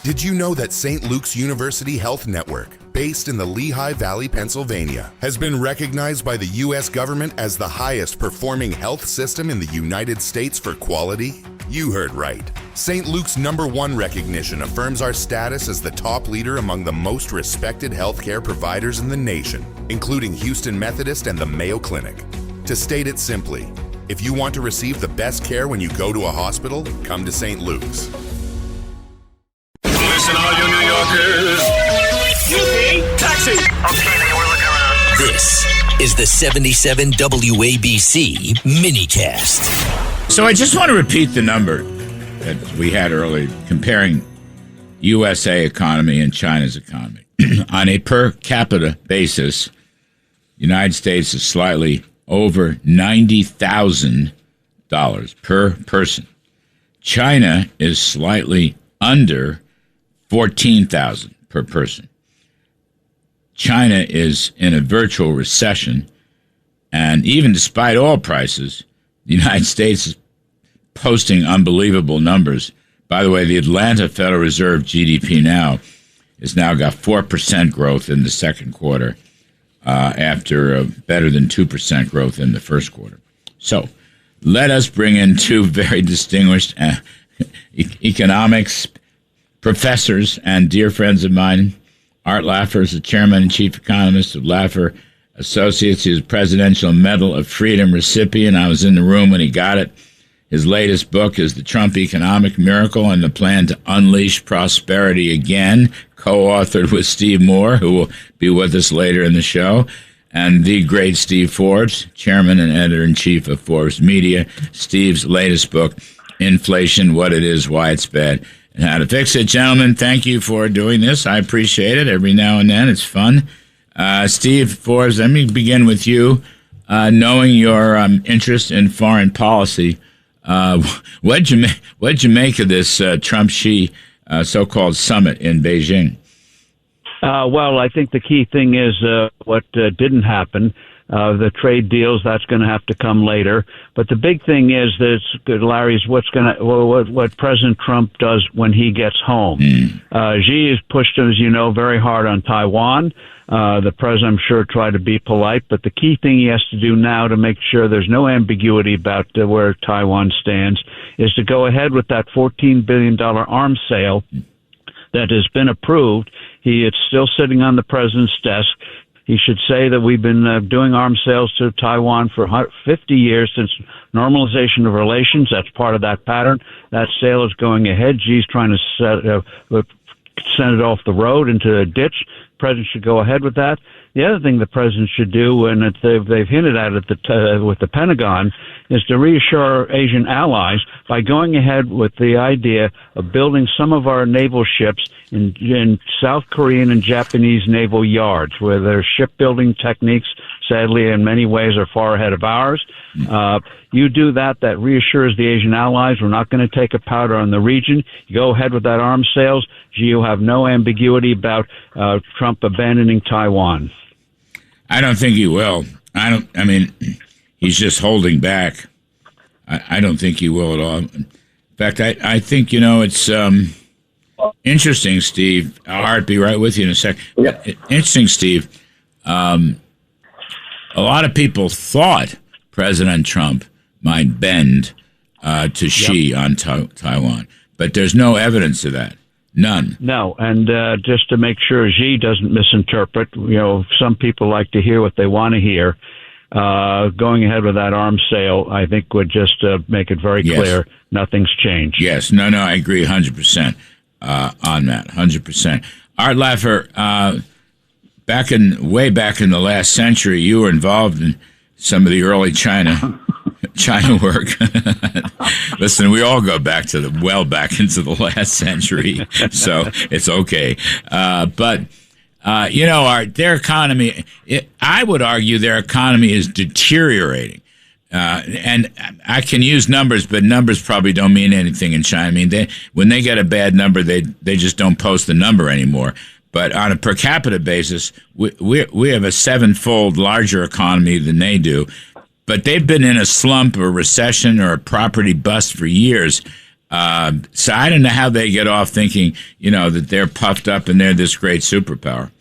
Did you know that St. Luke's University Health Network, based in the Lehigh Valley, Pennsylvania, has been recognized by the U.S. government as the highest performing health system in the United States for quality? You heard right. St. Luke's #1 recognition affirms our status as the top leader among the most respected healthcare providers in the nation, including Houston Methodist and the Mayo Clinic. To state it simply, if you want to receive the best care when you go to a hospital, come to St. Luke's. Listen, all you New Yorkers. Taxi! Okay, we're looking around. This is the 77 WABC minicast. So I just want to repeat the number that we had earlier, comparing USA economy and China's economy. On a per capita basis, the United States is slightly over $90,000 per person. China is slightly under $14,000 per person. China is in a virtual recession, and even despite oil prices, the United States is posting unbelievable numbers. By the way, the Atlanta Federal Reserve GDP now has now got 4% growth in the second quarter after better than 2% growth in the first quarter. So let us bring in two very distinguished economics professors and dear friends of mine. Art Laffer is the chairman and chief economist of Laffer Associates. He is a Presidential Medal of Freedom recipient. I was in the room when he got it. His latest book is The Trump Economic Miracle and the Plan to Unleash Prosperity Again, co-authored with Steve Moore, who will be with us later in the show, and the great Steve Forbes, chairman and editor-in-chief of Forbes Media. Steve's latest book, Inflation, What It Is, Why It's Bad, and How to Fix It. Gentlemen, thank you for doing this. I appreciate it. Every now and then, it's fun. Steve Forbes, let me begin with you. Knowing your interest in foreign policy, what'd you make of this Trump-Xi so-called summit in Beijing? Well, I think the key thing is what didn't happen. The trade deals, that's going to have to come later. But the big thing is that, Larry, is what President Trump does when he gets home. Xi has pushed, as you know, very hard on Taiwan. The president, I'm sure, tried to be polite, but the key thing he has to do now to make sure there's no ambiguity about where Taiwan stands is to go ahead with that $14 billion arms sale that has been approved. It's still sitting on the president's desk. He should say that we've been doing arms sales to Taiwan for 50 years since normalization of relations. That's part of that pattern. That sale is going ahead. Xi's trying to send it off the road into a ditch. The president should go ahead with that. The other thing the president should do, and they've hinted at it with the Pentagon, is to reassure our Asian allies by going ahead with the idea of building some of our naval ships in South Korean and Japanese naval yards, where their shipbuilding techniques, sadly, in many ways, are far ahead of ours. You do that reassures the Asian allies. We're not going to take a powder on the region. You go ahead with that arms sales. You'll have no ambiguity about Trump abandoning Taiwan. I don't think he will. I mean, he's just holding back. I don't think he will at all. In fact, I think, it's interesting, Steve. I'll be right with you in a second. Yeah. Interesting, Steve. A lot of people thought President Trump might bend to Xi on Taiwan, but there's no evidence of that. None. No, and just to make sure Xi doesn't misinterpret, some people like to hear what they want to hear. Going ahead with that arms sale, I think, would just make it very clear nothing's changed. Yes, no, I agree 100% on that, 100%. Art Laffer, way back in the last century, you were involved in some of the early China work. Listen, we all go back into the last century, so it's okay. But their economy, I would argue their economy is deteriorating. And I can use numbers, but numbers probably don't mean anything in China. I mean, when they get a bad number, they just don't post the number anymore. But on a per capita basis, we have a sevenfold larger economy than they do. But they've been in a slump or recession or a property bust for years. So I don't know how they get off thinking, that they're puffed up and they're this great superpower.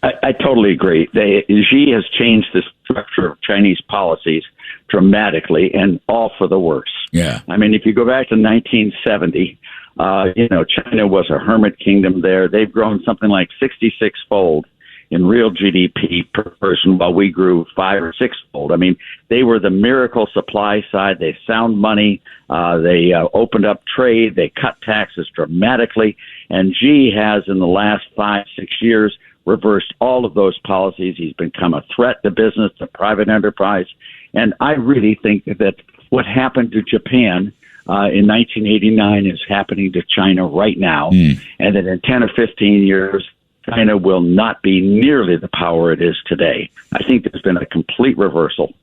I totally agree. Xi has changed the structure of Chinese policies dramatically, and all for the worse. Yeah. I mean, if you go back to 1970, China was a hermit kingdom there. They've grown something like 66-fold in real GDP per person, while we grew 5 or 6-fold. I mean, they were the miracle supply side. They found money. They opened up trade. They cut taxes dramatically. And Xi has, in the last 5, 6 years, reversed all of those policies. He's become a threat to business, to private enterprise. And I really think that what happened to Japan in 1989 is happening to China right now, and that in 10 or 15 years, China will not be nearly the power it is today. I think there's been a complete reversal.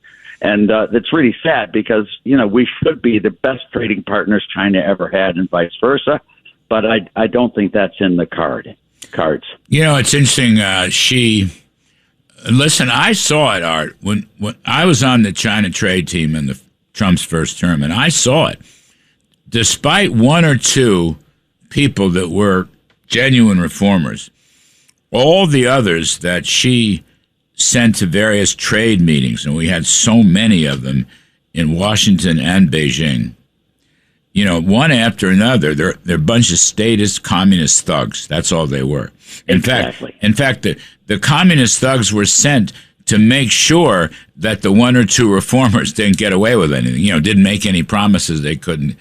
And that's really sad because, we should be the best trading partners China ever had and vice versa. But I don't think that's in the cards. It's interesting. Listen, I saw it, Art, when I was on the China trade team in Trump's first term, and I saw it. Despite one or two people that were genuine reformers, all the others that she sent to various trade meetings, and we had so many of them in Washington and Beijing, one after another, they're a bunch of statist communist thugs. That's all they were. In fact, the communist thugs were sent to make sure that the one or two reformers didn't get away with anything. Didn't make any promises they couldn't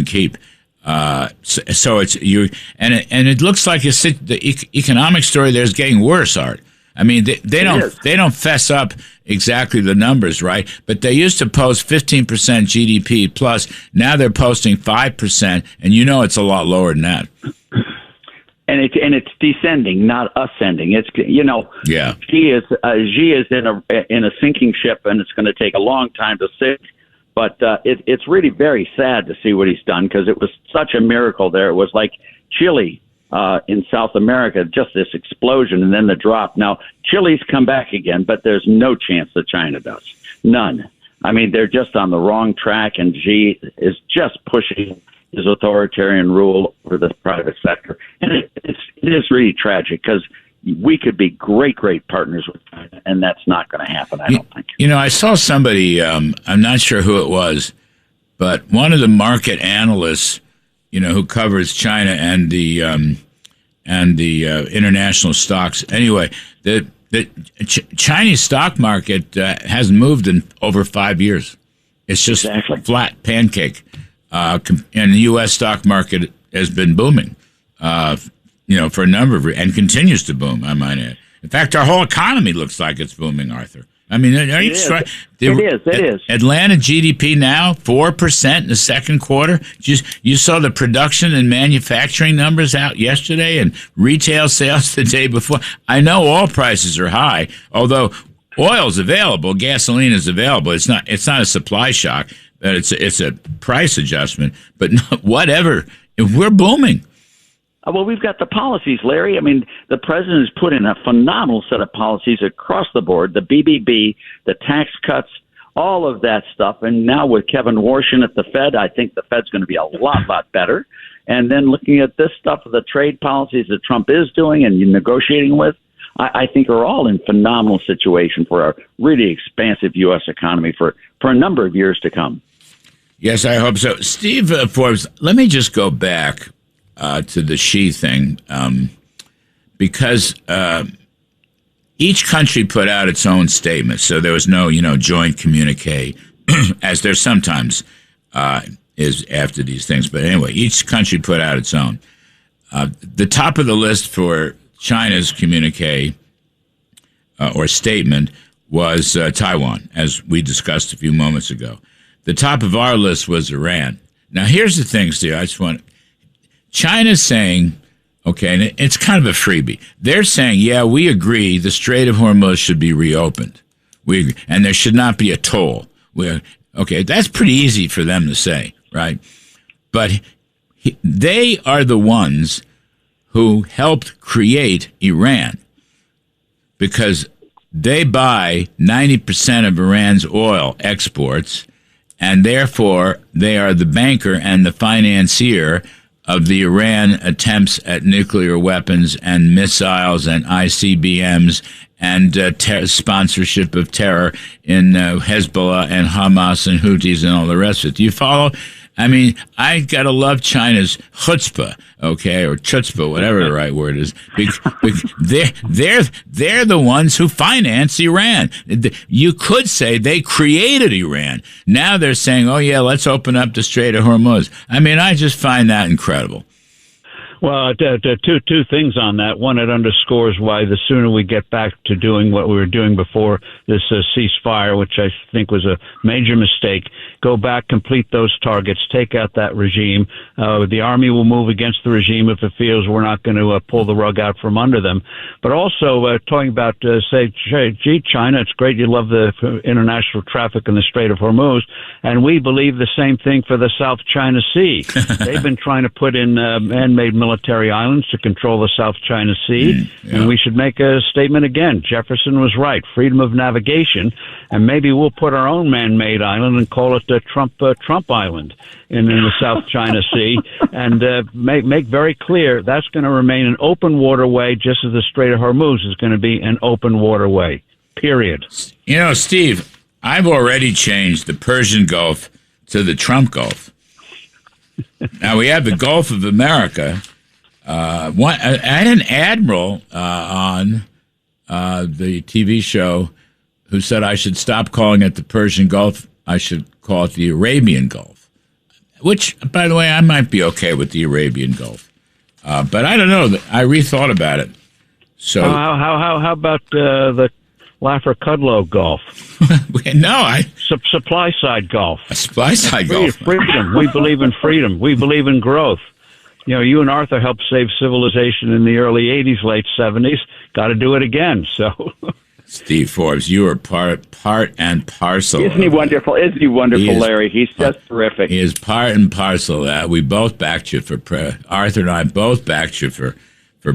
keep. So it's you, and it looks like the economic story there is getting worse, Art. I mean, they don't fess up exactly the numbers, right? But they used to post 15% GDP plus. Now they're posting 5%, and it's a lot lower than that. And it's descending, not ascending. It's Yeah. Xi is in a sinking ship, and it's going to take a long time to sink. But it's really very sad to see what he's done, because it was such a miracle there. It was like Chile in South America, just this explosion and then the drop. Now, Chile's come back again, but there's no chance that China does. None. I mean, they're just on the wrong track, and Xi is just pushing his authoritarian rule over the private sector. And it is really tragic, because we could be great partners with China, and that's not going to happen, I don't think. I saw somebody, I'm not sure who it was, but one of the market analysts, who covers China and the international stocks. Anyway, the Chinese stock market hasn't moved in over 5 years. It's just flat pancake. And the U.S. stock market has been booming, for a number of and continues to boom, I might add. In fact, our whole economy looks like it's booming, Arthur. I mean, are you It is. Atlanta GDP now 4% in the second quarter. You saw the production and manufacturing numbers out yesterday, and retail sales the day before. I know oil prices are high, although oil's available, gasoline is available. It's not a supply shock. It's a price adjustment. But whatever, we're booming. Well, we've got the policies, Larry. I mean, the president has put in a phenomenal set of policies across the board, the BBB, the tax cuts, all of that stuff. And now with Kevin Warsham at the Fed, I think the Fed's going to be a lot better. And then looking at this stuff, the trade policies that Trump is doing and negotiating with, I think are all in phenomenal situation for a really expansive U.S. economy for a number of years to come. Yes, I hope so. Steve Forbes, let me just go back to the Xi thing, because each country put out its own statement, so there was no, joint communique, as there sometimes is after these things. But anyway, each country put out its own. The top of the list for China's communique or statement was Taiwan, as we discussed a few moments ago. The top of our list was Iran. Now, here's the thing, Steve. China's saying, okay, and it's kind of a freebie. They're saying, yeah, we agree the Strait of Hormuz should be reopened. We agree, and there should not be a toll. Okay, that's pretty easy for them to say, right? But they are the ones who helped create Iran, because they buy 90% of Iran's oil exports, and therefore they are the banker and the financier of the Iran attempts at nuclear weapons and missiles and ICBMs and sponsorship of terror in Hezbollah and Hamas and Houthis and all the rest of it. Do you follow? I mean, I gotta love China's chutzpah, okay, or chutzpah, whatever the right word is. They're the ones who finance Iran. You could say they created Iran. Now they're saying, oh yeah, let's open up the Strait of Hormuz. I mean, I just find that incredible. Well, two things on that. One, it underscores why the sooner we get back to doing what we were doing before this ceasefire, which I think was a major mistake, go back, complete those targets, take out that regime. The army will move against the regime if it feels we're not going to pull the rug out from under them. But also talking about, gee, China, it's great you love the international traffic in the Strait of Hormuz, and we believe the same thing for the South China Sea. They've been trying to put in man-made military islands to control the South China Sea, and we should make a statement again. Jefferson was right. Freedom of navigation, and maybe we'll put our own man-made island and call it the Trump Island in the South China Sea, and make very clear that's going to remain an open waterway, just as the Strait of Hormuz is going to be an open waterway. Period. You know, Steve, I've already changed the Persian Gulf to the Trump Gulf. Now we have the Gulf of America. I had an admiral on the TV show who said I should stop calling it the Persian Gulf. I should call it the Arabian Gulf, which, by the way, I might be okay with the Arabian Gulf. But I don't know. I rethought about it. So how about the Laffer Kudlow Gulf? No, supply side Gulf. A supply side Gulf. Freedom. We believe in freedom. We believe in growth. You know, you and Arthur helped save civilization in the early 80s, late 70s. Got to do it again. So, Steve Forbes, you are part and parcel. Isn't he wonderful? Isn't he wonderful, Larry? He's just terrific. He is part and parcel of that. We both backed you for Arthur and I both backed you for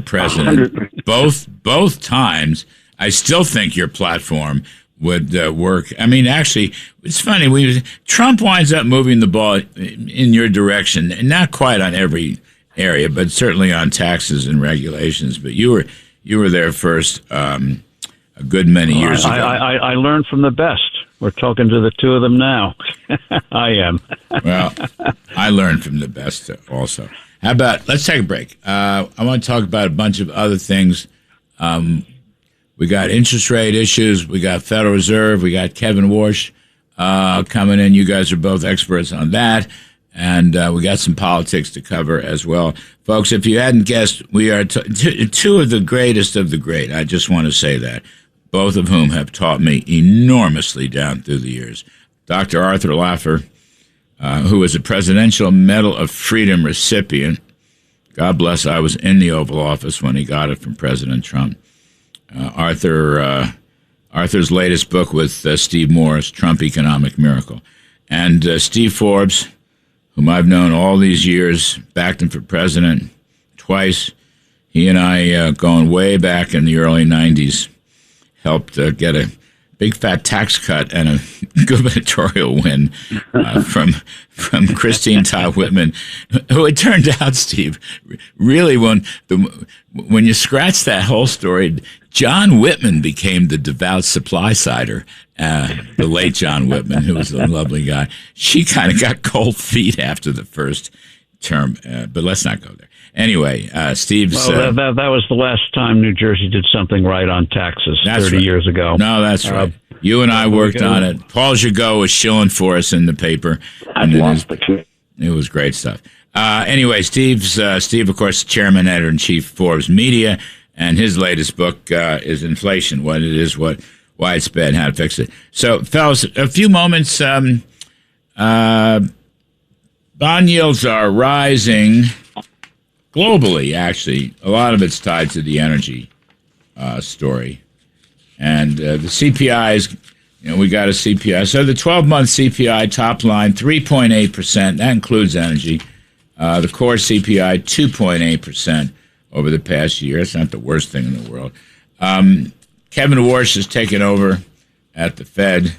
president. 100%. Both times. I still think your platform would work. I mean, actually, it's funny. Trump winds up moving the ball in your direction, and not quite on every area, but certainly on taxes and regulations. But you were there first a good many years ago. I learned from the best. We're talking to the two of them now. I am. Well, I learned from the best also. How about, let's take a break. I want to talk about a bunch of other things. We got interest rate issues. We got Federal Reserve. We got Kevin Warsh coming in. You guys are both experts on that. And we got some politics to cover as well. Folks, if you hadn't guessed, we are two of the greatest of the great. I just want to say that, both of whom have taught me enormously down through the years. Dr. Arthur Laffer, who was a Presidential Medal of Freedom recipient. God bless, I was in the Oval Office when he got it from President Trump. Arthur's latest book with Steve Morris, Trump Economic Miracle. And Steve Forbes, whom I've known all these years, backed him for president twice. He and I, going way back in the early 90s, helped get a big fat tax cut and a gubernatorial win from Christine Todd Whitman, who it turned out, Steve, really when you scratch that whole story, John Whitman became the devout supply sider. The late John Whitman, who was a lovely guy. She kind of got cold feet after the first term, but let's not go there. Anyway, Steve's... Well, that was the last time New Jersey did something right on taxes 30 years ago. No, that's right. You and I worked on it. Paul Gigot was shilling for us in the paper. It was great stuff. Anyway, Steve, of course, chairman, editor-in-chief, Forbes Media, and his latest book is Inflation, What It Is, Why It's Bad, and How to Fix It. So, fellas, a few moments. Bond yields are rising globally, actually. A lot of it's tied to the energy story. And the CPI is, we got a CPI. So the 12-month CPI top line, 3.8%. That includes energy. The core CPI, 2.8% over the past year. It's not the worst thing in the world. Kevin Warsh has taken over at the Fed.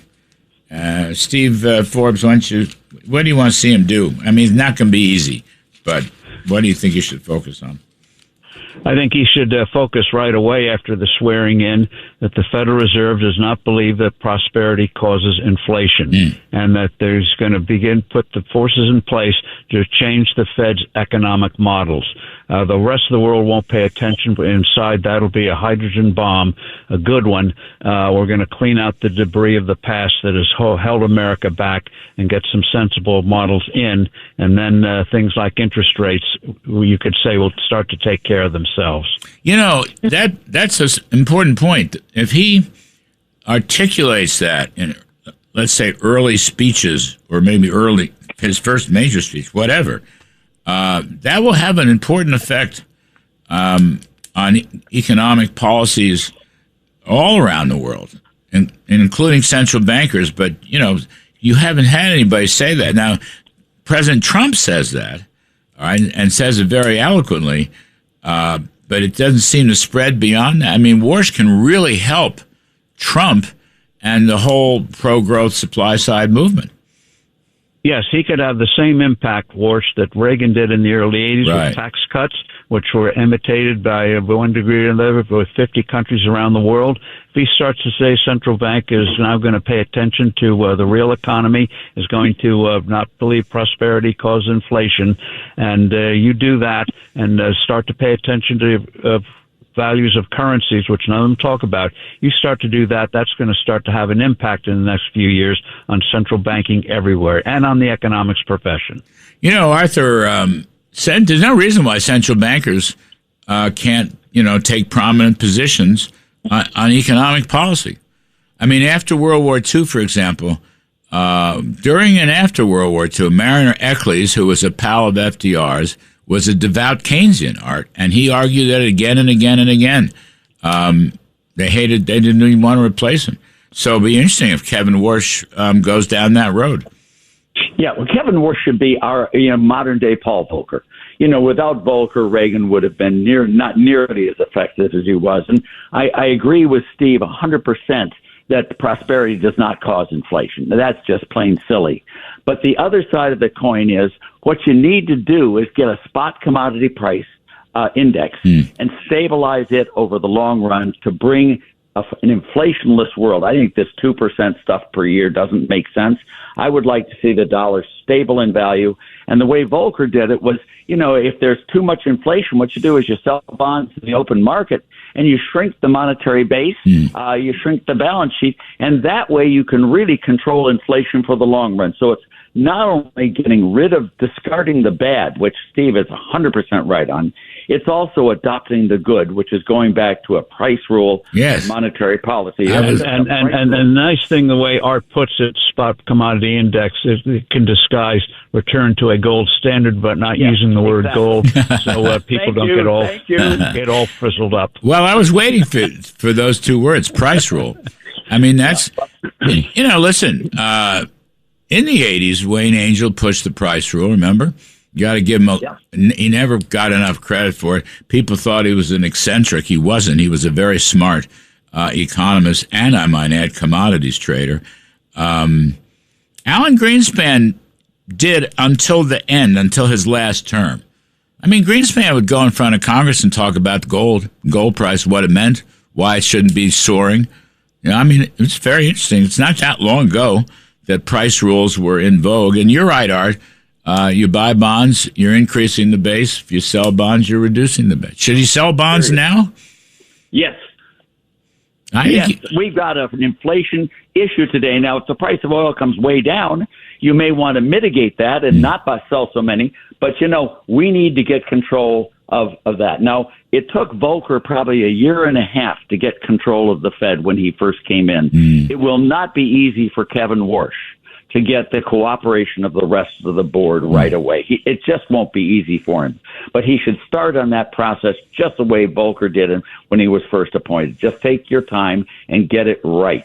Steve Forbes, what do you want to see him do? I mean, it's not going to be easy, but what do you think he should focus on? I think he should focus right away after the swearing in that the Federal Reserve does not believe that prosperity causes inflation, and that there's going to put the forces in place to change the Fed's economic models. The rest of the world won't pay attention, but inside that'll be a hydrogen bomb, a good one. We're going to clean out the debris of the past that has held America back and get some sensible models in, and then things like interest rates, you could say, will start to take care of themselves. You know, that's an important point. If he articulates that in, let's say, early speeches, or maybe his first major speech, whatever, that will have an important effect on economic policies all around the world, and including central bankers. But, you haven't had anybody say that. Now, President Trump says that, all right, and says it very eloquently, but it doesn't seem to spread beyond that. I mean, Warsh can really help Trump and the whole pro-growth supply-side movement. Yes, he could have the same impact, Warsh, that Reagan did in the early 80s with tax cuts, which were imitated by one degree or another with 50 countries around the world. If he starts to say central bank is now going to pay attention to the real economy, is going to not believe prosperity causes inflation, and you do that and start to pay attention to values of currencies, which none of them talk about, you start to do that, that's going to start to have an impact in the next few years on central banking everywhere and on the economics profession. Arthur said there's no reason why central bankers can't, take prominent positions on economic policy. I mean, after World War II, for example, during and after World War II, Mariner Eccles, who was a pal of FDR's, was a devout Keynesian, Art, and he argued that again and again and again. They didn't even want to replace him. So it'll be interesting if Kevin Warsh goes down that road. Yeah, well, Kevin Warsh should be our modern-day Paul Volcker. Without Volcker, Reagan would have been not nearly as effective as he was. And I agree with Steve 100% that prosperity does not cause inflation. That's just plain silly. But the other side of the coin is what you need to do is get a spot commodity price index and stabilize it over the long run to bring an inflationless world. I think this 2% stuff per year doesn't make sense. I would like to see the dollar stable in value. And the way Volcker did it was, if there's too much inflation, what you do is you sell bonds in the open market and you shrink the monetary base, you shrink the balance sheet, and that way you can really control inflation for the long run. So it's not only discarding the bad, which Steve is 100% right on, it's also adopting the good, which is going back to a price rule, monetary policy. And the nice thing, the way Art puts it, spot commodity index, it can disguise return to a gold standard, but not using the word gold, so people don't get all frizzled up. Well, I was waiting for those two words, price rule. I mean, that's, listen, in the 80s, Wayne Angel pushed the price rule, remember? You got to give him he never got enough credit for it. People thought he was an eccentric. He wasn't. He was a very smart economist and, I might add, commodities trader. Alan Greenspan did until the end, until his last term. I mean, Greenspan would go in front of Congress and talk about the gold price, what it meant, why it shouldn't be soaring. It's very interesting. It's not that long ago that price rules were in vogue. And you're right, Art. You buy bonds, you're increasing the base. If you sell bonds, you're reducing the base. Should he sell bonds now? Yes. We've got an inflation issue today. Now, if the price of oil comes way down, you may want to mitigate that and not sell so many. But, we need to get control of that. Now, it took Volcker probably a year and a half to get control of the Fed when he first came in. It will not be easy for Kevin Warsh to get the cooperation of the rest of the board right away. It just won't be easy for him. But he should start on that process just the way Volcker did it when he was first appointed. Just take your time and get it right.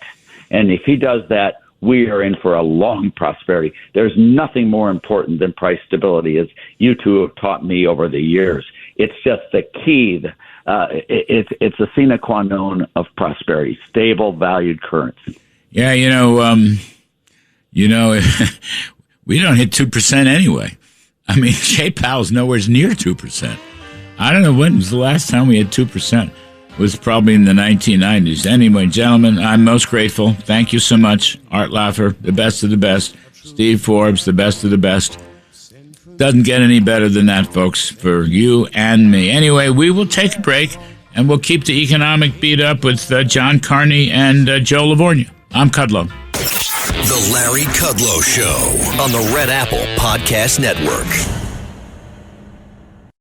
And if he does that, we are in for a long prosperity. There's nothing more important than price stability, as you two have taught me over the years. It's just the key. It's a sine qua non of prosperity, stable, valued currency. Yeah, You know, we don't hit 2% anyway. I mean, Jay Powell's nowhere near 2%. I don't know when was the last time we had 2%. It was probably in the 1990s. Anyway, gentlemen, I'm most grateful. Thank you so much. Art Laffer, the best of the best. Steve Forbes, the best of the best. Doesn't get any better than that, folks, for you and me. Anyway, we will take a break, and we'll keep the economic beat up with John Carney and Joe Livornia. I'm Kudlow. The Larry Kudlow Show on the Red Apple Podcast Network.